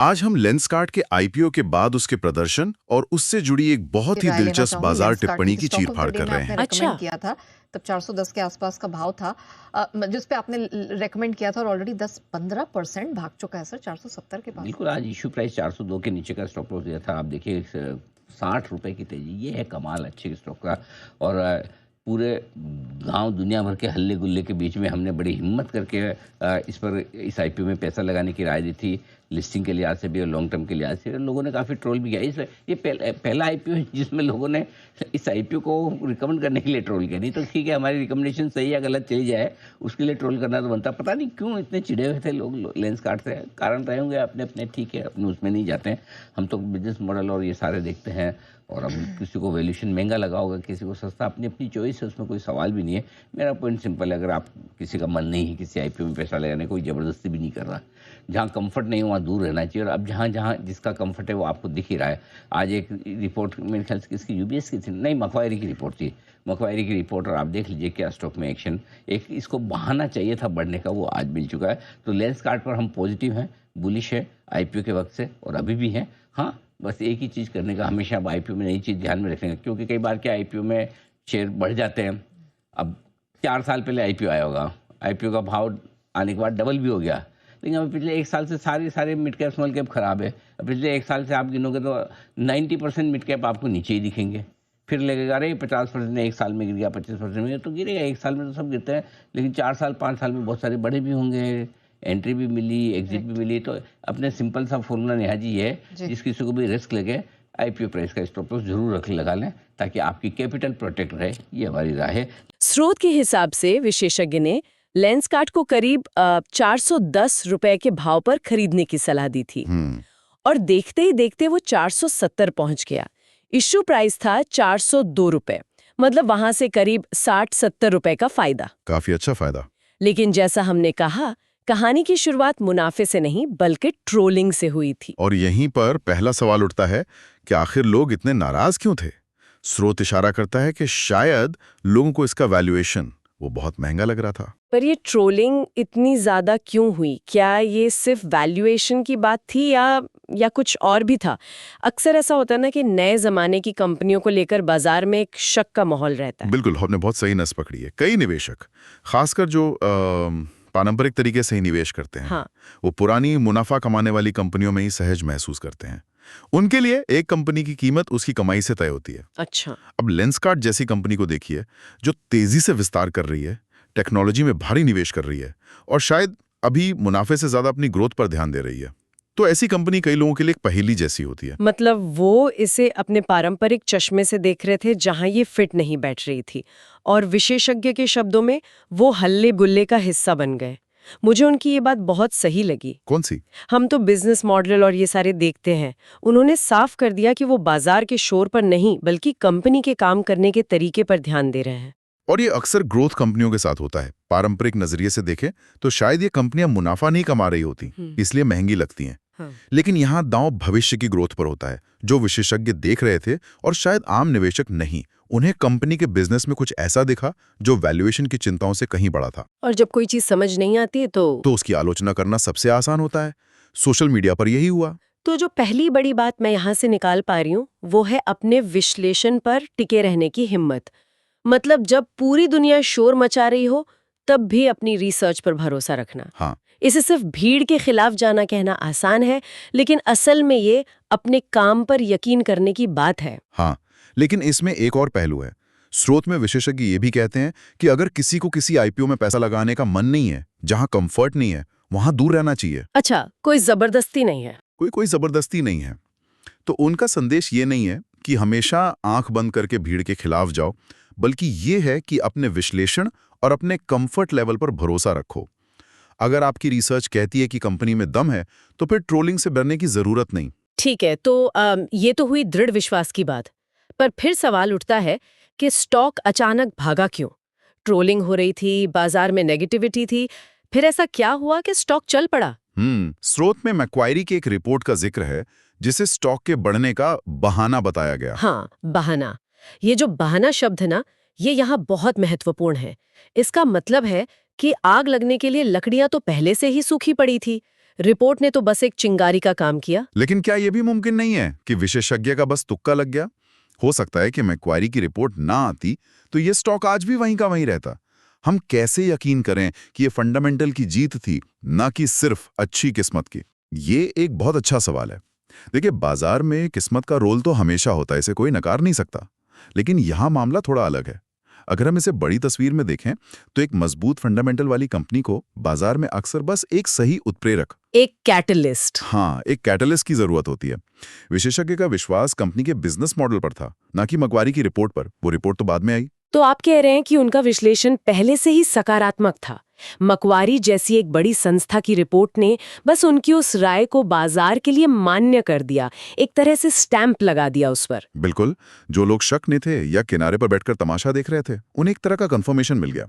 आज हम लेंसकार्ट के आईपीओ के बाद उसके प्रदर्शन और उससे जुड़ी एक बहुत ही राय लेना दिलचस्प चाहूंगी। बाजार लेंसकार्ट टिप्पणी की की स्टॉक ऑफ द चीरफाड़ डे कर में रहे आपने हैं। रेकमेंड किया था, तब 410 के आसपास का भाव था, जिस पे आपने रेकमेंड किया था और ऑलरेडी 10-15% भाग चुका है सर 470 के पास। बिल्कुल, आज इशू प्राइस 402 के नीचे का स्टॉप लॉस दिया था। आप देखिए 60 रुपए की तेजी, ये है कमाल अच्छे स्टॉक का। और पूरे गांव दुनिया भर के हल्ले गुल्ले के बीच में हमने बड़ी हिम्मत करके इस आईपीओ में पैसा लगाने की राय दी थी, लिस्टिंग के लिहाज से भी और लॉन्ग टर्म के लिहाज से। लोगों ने काफ़ी ट्रोल भी किया। ये पहला आईपीओ है जिसमें लोगों ने इस आईपीओ को रिकमेंड करने के लिए ट्रोल किया। नहीं तो ठीक है, हमारी रिकमेंडेशन सही या गलत चली जाए, उसके लिए ट्रोल करना तो बनता। पता नहीं क्यों इतने चिड़े हुए थे लोग लेंसकार्ट से। कारण रहे होंगे अपने अपने, ठीक है, अपने उसमें नहीं जाते हैं। हम तो बिजनेस मॉडल और ये सारे देखते हैं। और अब किसी को वैल्यूएशन महंगा लगा होगा, किसी को सस्ता, अपनी अपनी चॉइस है, उसमें कोई सवाल भी नहीं है। मेरा पॉइंट सिंपल है, अगर आप किसी का मन नहीं है किसी आईपीओ में पैसा लगाने, कोई ज़बरदस्ती भी नहीं कर रहा। जहाँ कंफर्ट नहीं हो वहाँ दूर रहना चाहिए। और अब जहाँ जहाँ जिसका कंफर्ट है वो आपको दिख ही रहा है। आज एक रिपोर्ट मेरे ख्याल से किसकी, यूबीएस की थी, नहीं, मकवायरी की रिपोर्ट थी, मकवायरी की रिपोर्ट। और आप देख लीजिए क्या स्टॉक में एक्शन, एक इसको बहाना चाहिए था बढ़ने का, वो आज मिल चुका है। तो लेंसकार्ट पर हम पॉजिटिव हैं, बुलिश है आईपीओ के वक्त से और अभी भी हैं। हाँ, बस एक ही चीज़ करने का, हमेशा अब आईपीओ में नई चीज़ ध्यान में रखने का, क्योंकि कई बार क्या आईपीओ में शेयर बढ़ जाते हैं। अब 4 साल पहले आईपीओ आया होगा, आईपीओ का भाव आने के बाद डबल भी हो गया, लेकिन अब पिछले 1 साल से सारे मिड कैप स्मॉल कैप खराब है। अब पिछले 1 साल से आप गिनोगे तो 90% मिड कैप आपको नीचे ही दिखेंगे। फिर लगेगा अरे 50% ने 1 साल में गिर गया, 25% में तो गिरेगा। 1 साल में तो सब गिरते हैं, लेकिन 4 साल 5 साल में बहुत सारे बड़े भी होंगे, एंट्री भी मिली, एग्जिट भी मिली। तो अपने सिंपल सा फॉर्मूला नेहा जी है, जिस किसी को भी रिस्क लगे आईपीओ प्राइस का स्टॉप लॉस जरूर लगा लें, ताकि आपकी कैपिटल प्रोटेक्ट रहे। ये हमारी राय है। स्रोत के हिसाब से विशेषज्ञ ने लेंसकार्ट को करीब 410 रुपए के भाव पर खरीदने की सलाह दी थी और देखते ही देखते वो 470 पहुंच गया। इश्यू प्राइस था 402 रुपए, मतलब वहां से करीब 60-70 रुपए का फायदा। काफी अच्छा फायदा। लेकिन जैसा हमने कहा, कहानी की शुरुआत मुनाफे से नहीं बल्कि ट्रोलिंग से हुई थी। और यहीं पर पहला सवाल उठता है कि आखिर लोग इतने नाराज क्यों थे। स्रोत इशारा करता है कि शायद लोगों को इसका वैल्यूएशन वो बहुत महंगा लग रहा था। पर ये ट्रोलिंग इतनी ज्यादा क्यों हुई? क्या ये सिर्फ वैल्यूएशन की बात थी या कुछ और भी था? अक्सर ऐसा होता है ना कि नए जमाने की कंपनियों को लेकर बाजार में एक शक का माहौल रहता है। बिल्कुल, आपने बहुत सही नस पकड़ी है। कई निवेशक, खासकर जो पारंपरिक तरीके से ही निवेश करते हैं, हाँ। वो पुरानी मुनाफा कमाने वाली कंपनियों में ही सहज महसूस करते हैं। उनके लिए एक कंपनी की कीमत उसकी कमाई से तय होती है। अच्छा। अब लेंसकार्ट जैसी कंपनी को देखिए, जो तेजी से विस्तार कर रही है, टेक्नोलॉजी में भारी निवेश कर रही है और शायद अभी मुनाफे से ज्यादा अपनी ग्रोथ पर ध्यान दे रही है। तो ऐसी कंपनी कई लोगों के लिए एक पहेली जैसी होती है। मतलब वो इसे अपने पारंपरिक चश्मे से देख रहे थे, जहां ये फिट नहीं बैठ रही थी, और विशेषज्ञ के शब्दों में वो हल्ले गुल्ले का हिस्सा बन गए। मुझे उनकी ये बात बहुत सही लगी। कौन सी? हम तो बिजनेस मॉडल और ये सारे देखते हैं। उन्होंने साफ कर दिया कि वो बाजार के शोर पर नहीं बल्कि कंपनी के काम करने के तरीके पर ध्यान दे रहे हैं। और ये अक्सर ग्रोथ कंपनियों के साथ होता है। पारंपरिक नजरिए से देखें तो शायद ये कंपनियां मुनाफा नहीं कमा रही होती, इसलिए महंगी लगती हैं। हाँ। लेकिन यहाँ दांव भविष्य की ग्रोथ पर होता है। जो विशेषज्ञ देख रहे थे और शायद आम निवेशक नहीं, उन्हें कंपनी के बिजनेस में कुछ ऐसा दिखा जो वैल्यूएशन की चिंताओं से कहीं बड़ा था। और जब कोई चीज समझ नहीं आती है तो उसकी आलोचना करना सबसे आसान होता है। सोशल मीडिया पर यही हुआ। तो जो पहली बड़ी बात मैं यहाँ से निकाल पा रही हूँ वो है अपने विश्लेषण पर टिके रहने की हिम्मत। मतलब जब पूरी दुनिया शोर मचा रही हो तब भी अपनी रिसर्च पर भरोसा रखना। हाँ। इसे सिर्फ भीड़ के खिलाफ जाना कहना आसान है, लेकिन असल में ये अपने काम पर यकीन करने की बात है। हाँ, लेकिन इसमें एक और पहलू है। स्रोत में विशेषज्ञ ये भी कहते हैं कि अगर किसी को किसी आईपीओ में पैसा लगाने का मन नहीं है, जहां कंफर्ट नहीं है, वहां दूर रहना चाहिए। अच्छा, कोई जबरदस्ती नहीं है। कोई जबरदस्ती नहीं है। तो उनका संदेश ये नहीं है कि हमेशा आंख बंद करके भीड़ के खिलाफ जाओ, बल्कि ये है कि अपने विश्लेषण और अपने कंफर्ट लेवल पर भरोसा रखो। अगर आपकी रिसर्च कहती है कि कंपनी में दम है, तो फिर ट्रोलिंग से डरने की जरूरत नहीं। ठीक है, तो ये तो हुई दृढ़ विश्वास की बात। पर फिर सवाल उठता है कि स्टॉक अचानक भागा क्यों? ट्रोलिंग हो रही थी, बाजार में नेगेटिविटी थी, फिर ऐसा क्या हुआ कि स्टॉक चल पड़ा? स्रोत में मैक्वायरी की एक रिपोर्ट का जिक्र है जिसे स्टॉक के बढ़ने का बहाना बताया गया। हाँ, बहाना। ये जो बहाना शब्द है ना, ये यहाँ बहुत महत्वपूर्ण है। इसका मतलब है कि आग लगने के लिए लकड़ियां तो पहले से ही सूखी पड़ी थी, रिपोर्ट ने तो बस एक चिंगारी का काम किया। लेकिन क्या यह भी मुमकिन नहीं है कि विशेषज्ञ का बस तुक्का लग गया? हो सकता है कि मैक्वारी की रिपोर्ट ना आती तो ये स्टॉक आज भी वहीं का वहीं रहता। हम कैसे यकीन करें कि ये फंडामेंटल की जीत थी, ना कि सिर्फ अच्छी किस्मत की? ये एक बहुत अच्छा सवाल है। देखिए, बाजार में किस्मत का रोल तो हमेशा होता है, इसे कोई नकार नहीं सकता। लेकिन यहां मामला थोड़ा अलग है। अगर हम इसे बड़ी तस्वीर में देखें तो एक मजबूत फंडामेंटल वाली कंपनी को बाजार में अक्सर बस एक सही उत्प्रेरक, एक कैटलिस्ट। हाँ, एक कैटलिस्ट की जरूरत होती है। विशेषज्ञ का विश्वास कंपनी के बिजनेस मॉडल पर था, ना कि मैक्वारी की रिपोर्ट पर। वो रिपोर्ट तो बाद में आई। तो आप कह रहे हैं कि उनका विश्लेषण पहले से ही सकारात्मक था। मैक्वारी जैसी एक बड़ी संस्था की रिपोर्ट ने बस उनकी उस राय को बाजार के लिए मान्य कर दिया, एक तरह से स्टैंप लगा दिया उस पर। बिल्कुल। जो लोग शक में थे या किनारे पर बैठकर तमाशा देख रहे थे, उन्हें एक तरह का कंफर्मेशन मिल गया।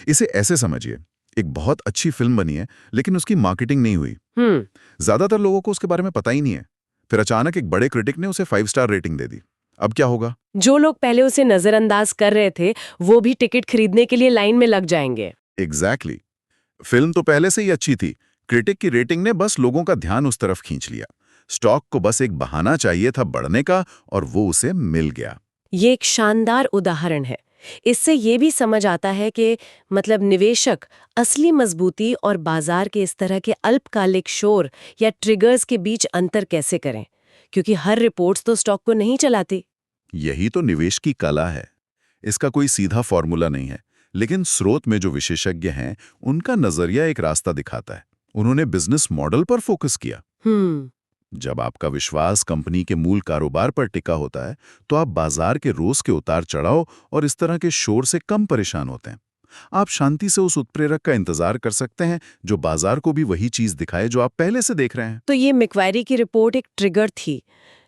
इसे ऐसे समझिए, एक बहुत अच्छी फिल्म बनी है लेकिन उसकी मार्केटिंग नहीं हुई। ज्यादातर लोगों को उसके बारे में पता ही नहीं है। फिर अचानक एक बड़े क्रिटिक ने उसे 5 स्टार रेटिंग दे दी। अब क्या होगा? जो लोग पहले उसे नजरअंदाज कर रहे थे वो भी टिकट खरीदने के लिए लाइन में लग जाएंगे। एग्जैक्टली। फिल्म तो पहले से ही अच्छी थी, क्रिटिक की रेटिंग ने बस लोगों का ध्यान उस तरफ खींच लिया। स्टॉक को बस एक बहाना चाहिए था बढ़ने का, और वो उसे मिल गया। ये एक शानदार उदाहरण है। इससे ये भी समझ आता है कि मतलब निवेशक असली मजबूती और बाजार के इस तरह के अल्पकालिक शोर या ट्रिगर्स के बीच अंतर कैसे करें, क्योंकि हर रिपोर्ट्स तो स्टॉक को नहीं चलाती। यही तो निवेश की कला है। इसका कोई सीधा फॉर्मूला नहीं है, लेकिन स्रोत में जो विशेषज्ञ हैं उनका नजरिया एक रास्ता दिखाता है। उन्होंने बिजनेस मॉडल पर फोकस किया। जब आपका विश्वास कंपनी के मूल कारोबार पर टिका होता है तो आप बाजार के रोज के उतार चढ़ाव और इस तरह के शोर से कम परेशान होते हैं। आप शांति से उस उत्प्रेरक का इंतजार कर सकते हैं जो बाजार को भी वही चीज दिखाए जो आप पहले से देख रहे हैं। तो ये मैक्वारी की रिपोर्ट एक ट्रिगर थी,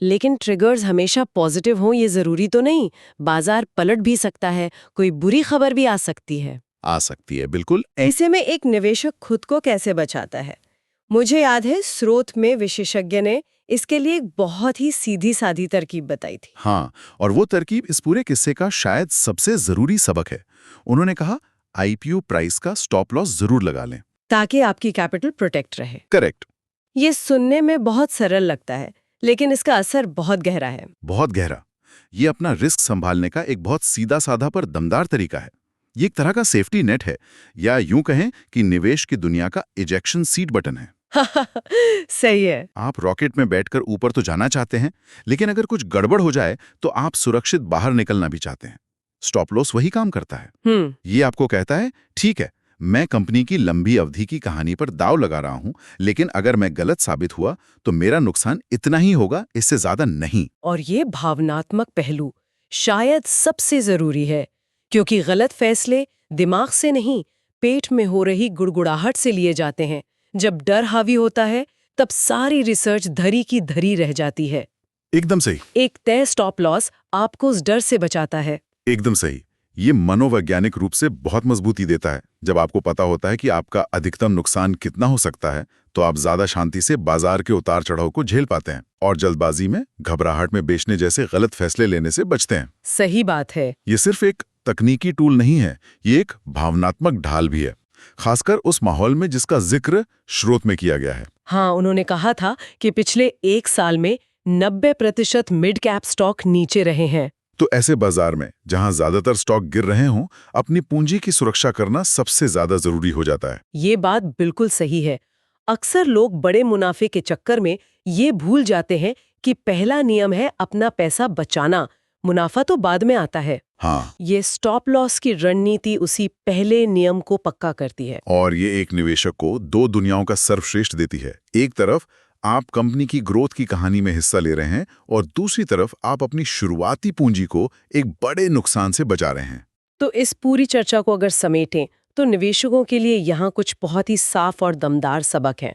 लेकिन ट्रिगर्स हमेशा पॉजिटिव हों ये जरूरी तो नहीं। बाजार पलट भी सकता है, कोई बुरी खबर भी आ सकती है। आ सकती है, बिल्कुल। ऐसे में एक निवेशक खुद को कैसे बचाता है? मुझे याद है स्रोत में विशेषज्ञ ने इसके लिए एक बहुत ही सीधी सादी तरकीब बताई थी। हाँ, और वो तरकीब इस पूरे किस्से का शायद सबसे जरूरी सबक है। उन्होंने कहा, आईपीओ प्राइस का स्टॉप लॉस जरूर लगा लें, ताकि आपकी कैपिटल प्रोटेक्ट रहे। करेक्ट। ये सुनने में बहुत सरल लगता है, लेकिन इसका असर बहुत गहरा है। बहुत गहरा। ये अपना रिस्क संभालने का एक बहुत सीधा साधा पर दमदार तरीका है। ये एक तरह का सेफ्टी नेट है, या यूं कहें कि निवेश की दुनिया का इजेक्शन सीट बटन है। सही है। आप रॉकेट में बैठकर ऊपर तो जाना चाहते हैं, लेकिन अगर कुछ गड़बड़ हो जाए तो आप सुरक्षित बाहर निकलना भी चाहते हैं। स्टॉप लॉस वही काम करता है। ये आपको कहता है, ठीक है, मैं कंपनी की लंबी अवधि की कहानी पर दांव लगा रहा हूं, लेकिन अगर मैं गलत साबित हुआ तो मेरा नुकसान इतना ही होगा, इससे ज्यादा नहीं। और ये भावनात्मक पहलू शायद सबसे जरूरी है, क्योंकि गलत फैसले दिमाग से नहीं, पेट में हो रही गुड़गुड़ाहट से लिए जाते हैं। जब डर हावी होता है तब सारी रिसर्च धरी की धरी रह जाती है। एकदम सही। एक तय स्टॉप लॉस आपको उस डर से बचाता है। एकदम सही। ये मनोवैज्ञानिक रूप से बहुत मजबूती देता है। जब आपको पता होता है कि आपका अधिकतम नुकसान कितना हो सकता है तो आप ज्यादा शांति से बाजार के उतार चढ़ाव को झेल पाते हैं और जल्दबाजी में, घबराहट में बेचने जैसे गलत फैसले लेने से बचते हैं। सही बात है। ये सिर्फ एक तकनीकी टूल नहीं है, ये एक भावनात्मक ढाल भी है, खासकर उस माहौल में जिसका जिक्र स्रोत में किया गया है। हाँ, उन्होंने कहा था कि पिछले 1 साल में 90% मिड कैप स्टॉक नीचे रहे हैं। तो ऐसे बाजार में जहां ज्यादातर स्टॉक गिर रहे हों, अपनी पूंजी की सुरक्षा करना सबसे ज्यादा जरूरी हो जाता है। ये बात बिल्कुल सही है। अक्सर लोग बड़े मुनाफे के चक्कर में ये भूल जाते हैं कि पहला नियम है अपना पैसा बचाना, मुनाफा तो बाद में आता है। हाँ, ये स्टॉप लॉस की रणनीति उसी पहले नियम को पक्का करती है। और ये एक निवेशक को 2 दुनियाओं का सर्वश्रेष्ठ देती है। एक तरफ आप कंपनी की ग्रोथ की कहानी में हिस्सा ले रहे हैं और दूसरी तरफ आप अपनी शुरुआती पूंजी को एक बड़े नुकसान से बचा रहे हैं। तो इस पूरी चर्चा को अगर समेटें तो निवेशकों के लिए यहाँ कुछ बहुत ही साफ और दमदार सबक हैं।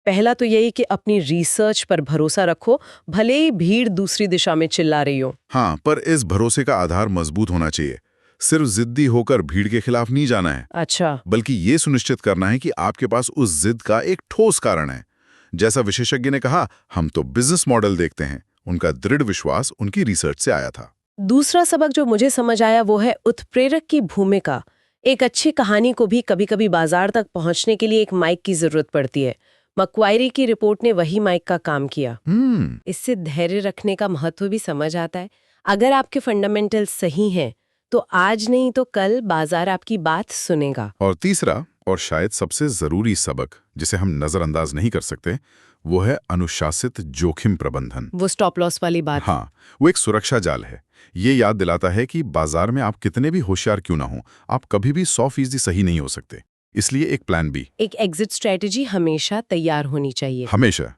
पहला तो यही कि अपनी रिसर्च पर भरोसा रखो, भले ही भीड़ दूसरी दिशा में चिल्ला रही हो। हाँ, पर इस भरोसे का आधार मजबूत होना चाहिए। सिर्फ जिद्दी होकर भीड़ के खिलाफ नहीं जाना है। अच्छा। बल्कि ये सुनिश्चित करना है कि आपके पास उस जिद का एक ठोस कारण है। जैसा विशेषज्ञ ने कहा, हम तो बिजनेस मॉडल देखते हैं। उनका दृढ़ विश्वास उनकी रिसर्च से आया था। दूसरा सबक जो मुझे समझ आया वो है उत्प्रेरक की भूमिका। एक अच्छी कहानी को भी कभी-कभी बाजार तक पहुंचने के लिए एक माइक की जरूरत पड़ती है। मक्वायरी की रिपोर्ट ने वही माइक का काम किया। हम्म, इससे धैर्य रखने का महत्व भी समझ आता है। अगर आपके फंडामेंटल सही हैं, तो आज नहीं तो कल बाजार आपकी बात सुनेगा। और तीसरा और शायद सबसे जरूरी सबक जिसे हम नजरअंदाज नहीं कर सकते, वो है अनुशासित जोखिम प्रबंधन। वो स्टॉप लॉस वाली बात। हाँ, वो एक सुरक्षा जाल है। ये याद दिलाता है कि बाजार में आप कितने भी होशियार क्यों ना हो, आप कभी भी 100% सही नहीं हो सकते। इसलिए एक प्लान बी एक एग्जिट स्ट्रेटेजी हमेशा तैयार होनी चाहिए। हमेशा